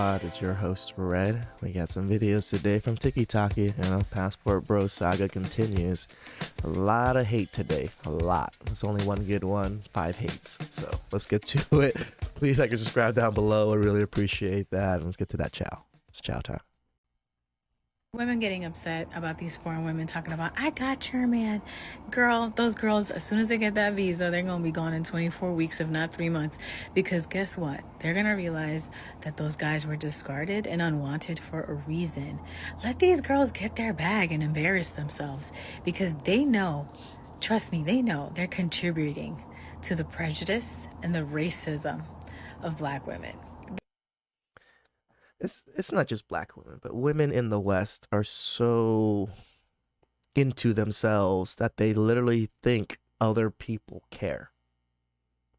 TheChowTimePod. It's your host, Red. We got some videos today from TikTok. Passport Bro saga continues. A lot of hate today. A lot. There's only one good one, 5 hates. So let's get to it. Please like and subscribe down below. I really appreciate that. And let's get to that chow. It's chow time. Women getting upset about these foreign women talking about, I got your man. Girl, those girls, as soon as they get that visa, they're going to be gone in 24 weeks, if not 3 months. Because guess what? They're going to realize that those guys were discarded and unwanted for a reason. Let these girls get their bag and embarrass themselves. Because they know, trust me, they know they're contributing to the prejudice and the racism of black women. It's not just black women, but women in the West are so into themselves that they literally think other people care.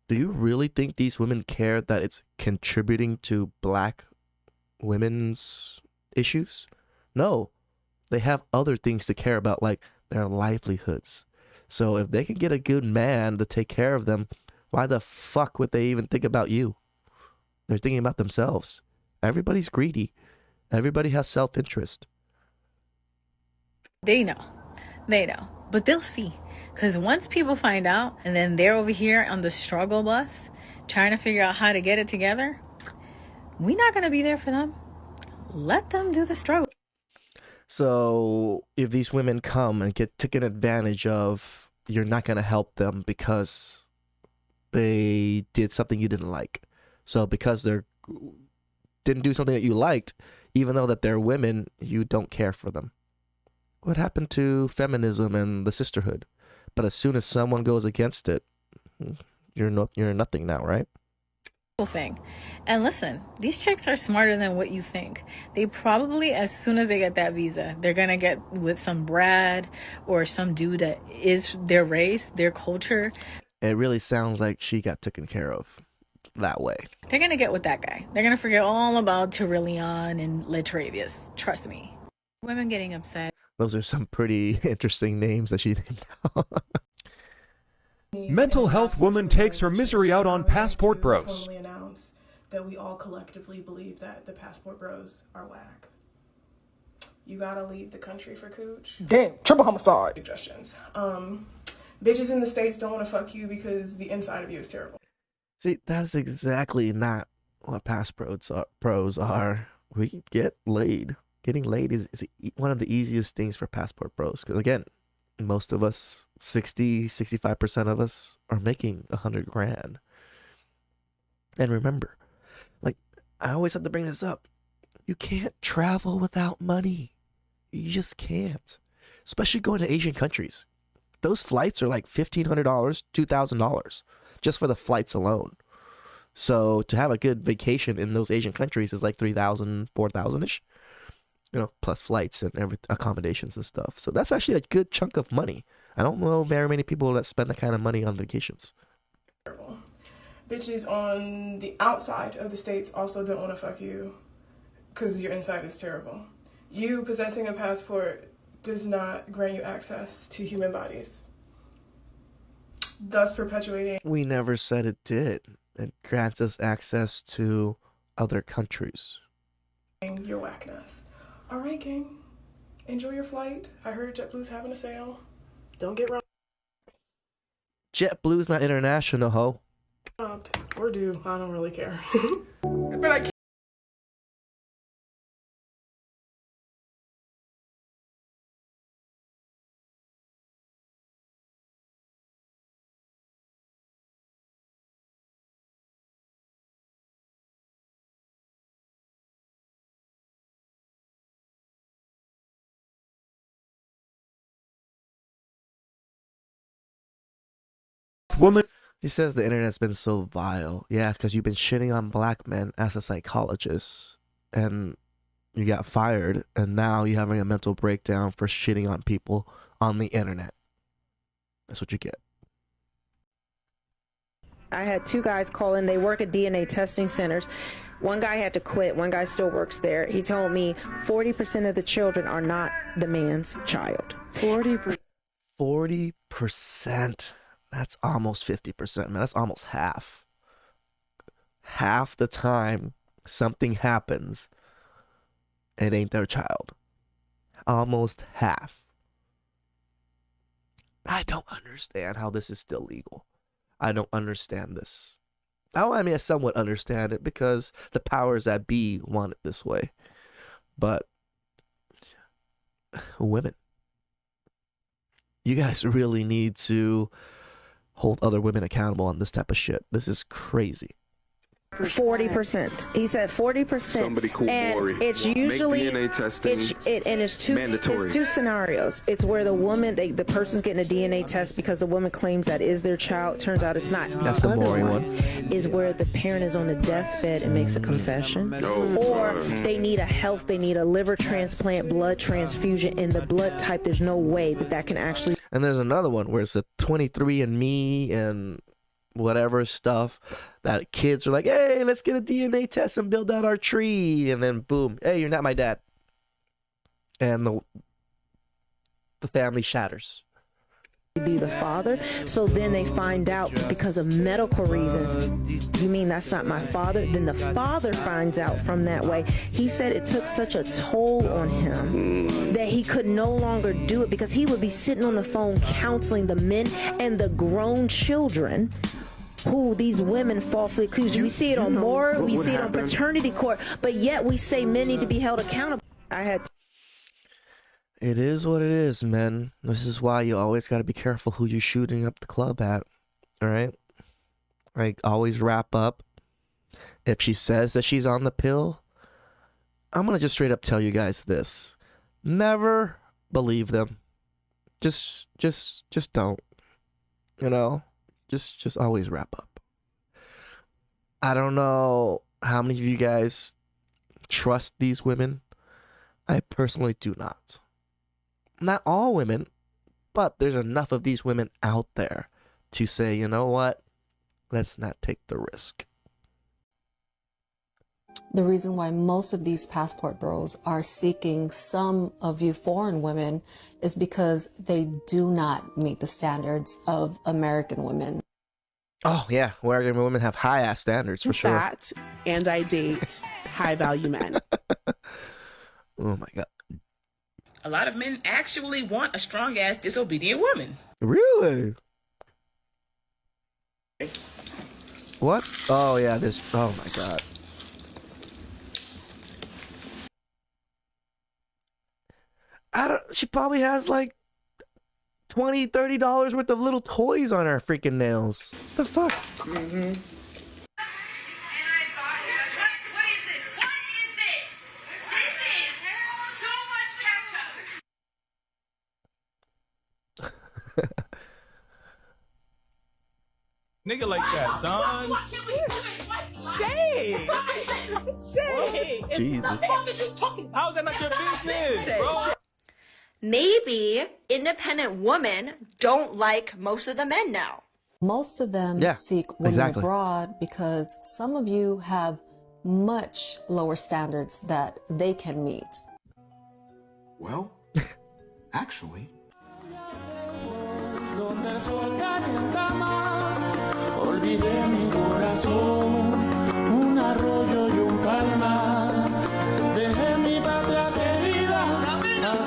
Do you really think these women care that it's contributing to black women's issues? No, they have other things to care about, like their livelihoods. So if they can get a good man to take care of them, why the fuck would they even think about you? They're thinking about themselves. Everybody's greedy. Everybody has self-interest. They know. But they'll see. Because once people find out, and then they're over here on the struggle bus, trying to figure out how to get it together, we're not going to be there for them. Let them do the struggle. So if these women come and get taken advantage of, you're not going to help them because they did something you didn't like. So because they're didn't do something that you liked, even though that they're women, you don't care for them. What happened to feminism and the sisterhood? But as soon as someone goes against it, you're nothing now, right? Thing. And listen, these chicks are smarter than what you think. They probably, as soon as they get that visa, they're gonna get with some Brad or some dude that is their race, their culture. It really sounds like she got taken care of that way. They're gonna get with that guy. They're gonna forget all about Terillion and Latravius. Trust me. Women getting upset. Those are some pretty interesting names that she named out. Mental health woman takes her misery out on passport bros. Announce that we all collectively believe that the passport bros are whack. You gotta leave the country for cooch. Damn, triple homicide. Suggestions. Bitches in the States don't want to fuck you because the inside of you is terrible. See, that's exactly not what pros are. We get laid. Getting laid is one of the easiest things for passport bros. Because again, most of us, 65% of us are making 100 grand. And remember, like, I always have to bring this up. You can't travel without money. You just can't. Especially going to Asian countries. Those flights are like $1,500, $2,000 just for the flights alone. So to have a good vacation in those Asian countries is like $3,000, $4,000-ish. Plus flights and accommodations and stuff. So that's actually a good chunk of money. I don't know very many people that spend that kind of money on vacations. Bitches on the outside of the States also don't want to fuck you because your inside is terrible. You possessing a passport does not grant you access to human bodies, thus perpetuating. We never said it did. It grants us access to other countries. Your whackness. All right, gang. Enjoy your flight. I heard JetBlue's having a sale. Don't get JetBlue's not international, ho. robbed. Or do. I don't really care. But I can't. Woman. He says the internet's been so vile. Yeah, because you've been shitting on black men as a psychologist. And you got fired. And now you're having a mental breakdown for shitting on people on the internet. That's what you get. I had 2 guys call in. They work at DNA testing centers. One guy had to quit. One guy still works there. He told me 40% of the children are not the man's child. 40%. 40%. That's almost 50%, man. That's almost half. Half the time something happens, it ain't their child. Almost half. I don't understand how this is still legal. I don't understand this. Oh, I mean, I somewhat understand it because the powers that be want it this way. But women, you guys really need to hold other women accountable on this type of shit. This is crazy. 40%. He said 40%. Somebody call and Maury. It's usually Make DNA testing mandatory. It's two scenarios. It's where the woman, the person's getting a DNA test because the woman claims that is their child. Turns out it's not. That's the Maury one. Is where the parent is on the deathbed and makes a confession, or they need a liver transplant, blood transfusion, and the blood type. There's no way that can actually. And there's another one where it's the 23andMe and whatever stuff that kids are like, hey, let's get a DNA test and build out our tree, and then boom, hey, you're not my dad, and the family shatters. Be the father. So then they find out because of medical reasons. You mean that's not my father? Then the father finds out from that way. He said it took such a toll on him that he could no longer do it because he would be sitting on the phone counseling the men and the grown children who these women falsely accuse. We see it on Maury, we see it on paternity court, but yet we say men need to be held accountable. It is what it is, man. This is why you always got to be careful who you're shooting up the club at. All right? Like, always wrap up. If she says that she's on the pill, I'm going to just straight up tell you guys this. Never believe them. Just don't. You know? Just always wrap up. I don't know how many of you guys trust these women. I personally do not. Not all women, but there's enough of these women out there to say, you know what? Let's not take the risk. The reason why most of these passport bros are seeking some of you foreign women is because they do not meet the standards of American women. Oh, yeah. American women have high-ass standards, for sure. That, and I date high-value men. Oh, my God. A lot of men actually want a strong-ass, disobedient woman. Really? What? Oh, yeah, this... Oh, my God. She probably has, like, $20, $30 worth of little toys on her freaking nails. What the fuck? Mm-hmm. Nigga like that, son. Shay! Shay! Jesus. How's that not your business, bro? Maybe independent women don't like most of the men now. Most of them seek women abroad because some of you have much lower standards that they can meet. Well, actually.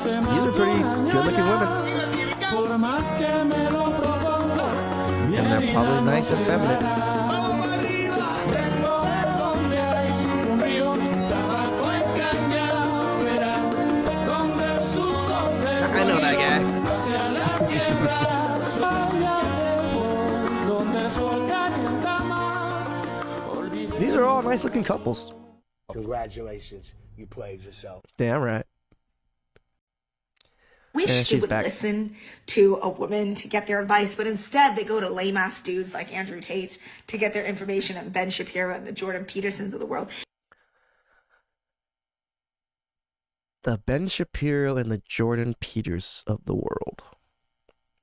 These are pretty good-looking women. And they're probably nice and feminine. I know that guy. These are all nice-looking couples. Congratulations, you played yourself. Damn right. Wish they would listen to a woman to get their advice, but instead they go to lame ass dudes like Andrew Tate to get their information, and Ben Shapiro and the Jordan Petersons of the world. The Ben Shapiro and the Jordan Peters of the world.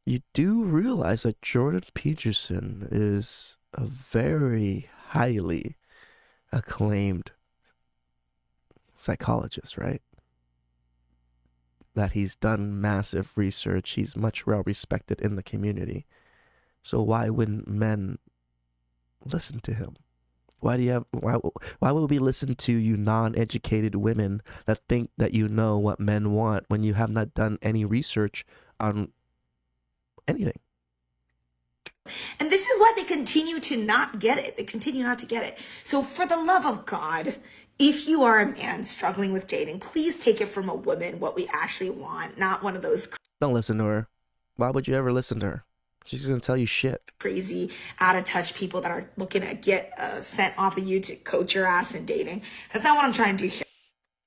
You do realize that Jordan Peterson is a very highly acclaimed psychologist, right? That he's done massive research. He's much well respected in the community. So why wouldn't men listen to him? Why would we listen to you non-educated women that think that you know what men want when you have not done any research on anything? And this is why they continue to not get it. They continue not to get it. So for the love of God, if you are a man struggling with dating, please take it from a woman what we actually want, not one of those Don't listen to her. Why would you ever listen to her? She's gonna tell you shit. crazy, out of touch people that are looking to get sent off of you to coach your ass in dating. That's not what I'm trying to do here.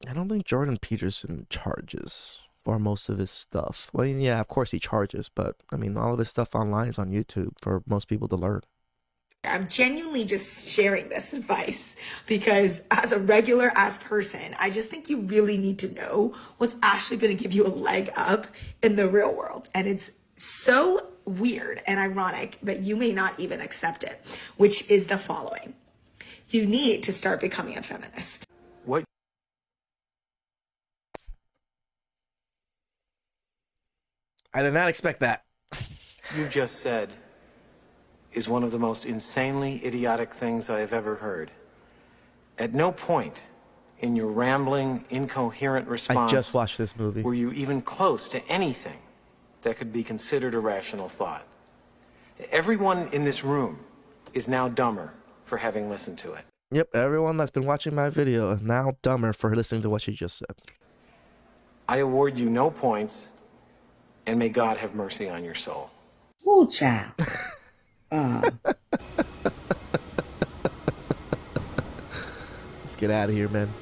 I don't think Jordan Peterson charges for most of his stuff. Well, yeah, of course he charges, but I mean, all of his stuff online is on YouTube for most people to learn. I'm genuinely just sharing this advice because as a regular ass person, I just think you really need to know what's actually going to give you a leg up in the real world. And it's so weird and ironic that you may not even accept it, which is the following. You need to start becoming a feminist. What? I did not expect that. You just said is one of the most insanely idiotic things I have ever heard. At no point in your rambling, incoherent response I just watched this movie. were you even close to anything that could be considered a rational thought. Everyone in this room is now dumber for having listened to it. Yep, everyone that's been watching my video is now dumber for listening to what you just said. I award you no points, and may God have mercy on your soul. Oh, child. Let's get out of here, man.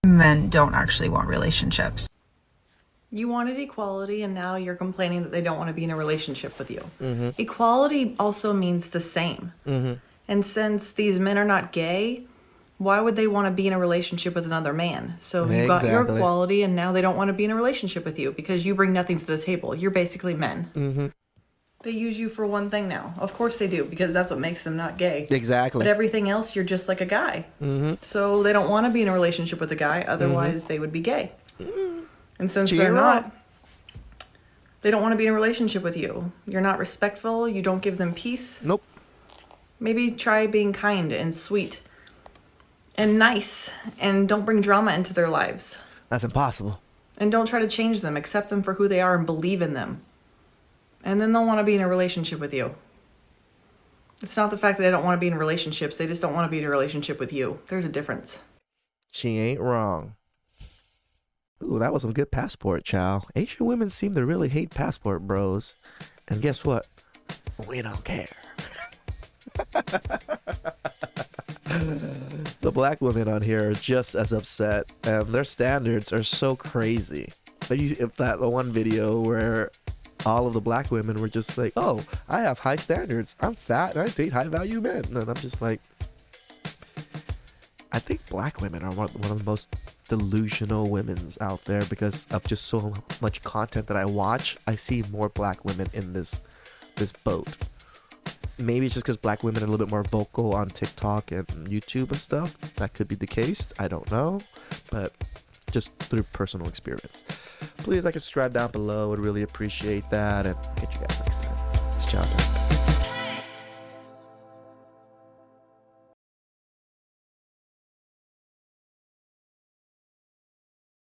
Men don't actually want relationships. You wanted equality, and now you're complaining that they don't want to be in a relationship with you. Mm-hmm. Equality also means the same. Mm-hmm. And since these men are not gay, why would they want to be in a relationship with another man? So you got your equality, and now they don't want to be in a relationship with you because you bring nothing to the table. You're basically men. Mm-hmm. They use you for one thing now. Of course they do, because that's what makes them not gay. Exactly. But everything else, you're just like a guy. Mm-hmm. So they don't want to be in a relationship with a guy, otherwise they would be gay. And since they're not, they don't want to be in a relationship with you. You're not respectful. You don't give them peace. Nope. Maybe try being kind and sweet and nice, and don't bring drama into their lives. That's impossible. And don't try to change them. Accept them for who they are and believe in them. And then they'll want to be in a relationship with you. It's not the fact that they don't want to be in relationships. They just don't want to be in a relationship with you. There's a difference. She ain't wrong. Ooh, that was some good passport, chow. Asian women seem to really hate passport bros. And guess what? We don't care. The black women on here are just as upset, and their standards are so crazy. If that one video where all of the black women were just like, oh, I have high standards. I'm fat and I date high value men. And I'm just like, I think black women are one of the most delusional women's out there because of just so much content that I watch. I see more black women in this boat. Maybe it's just because black women are a little bit more vocal on TikTok and YouTube and stuff. That could be the case. I don't know. But just through personal experience. Please like and subscribe down below. Would really appreciate that. And catch you guys next time. It's chow time.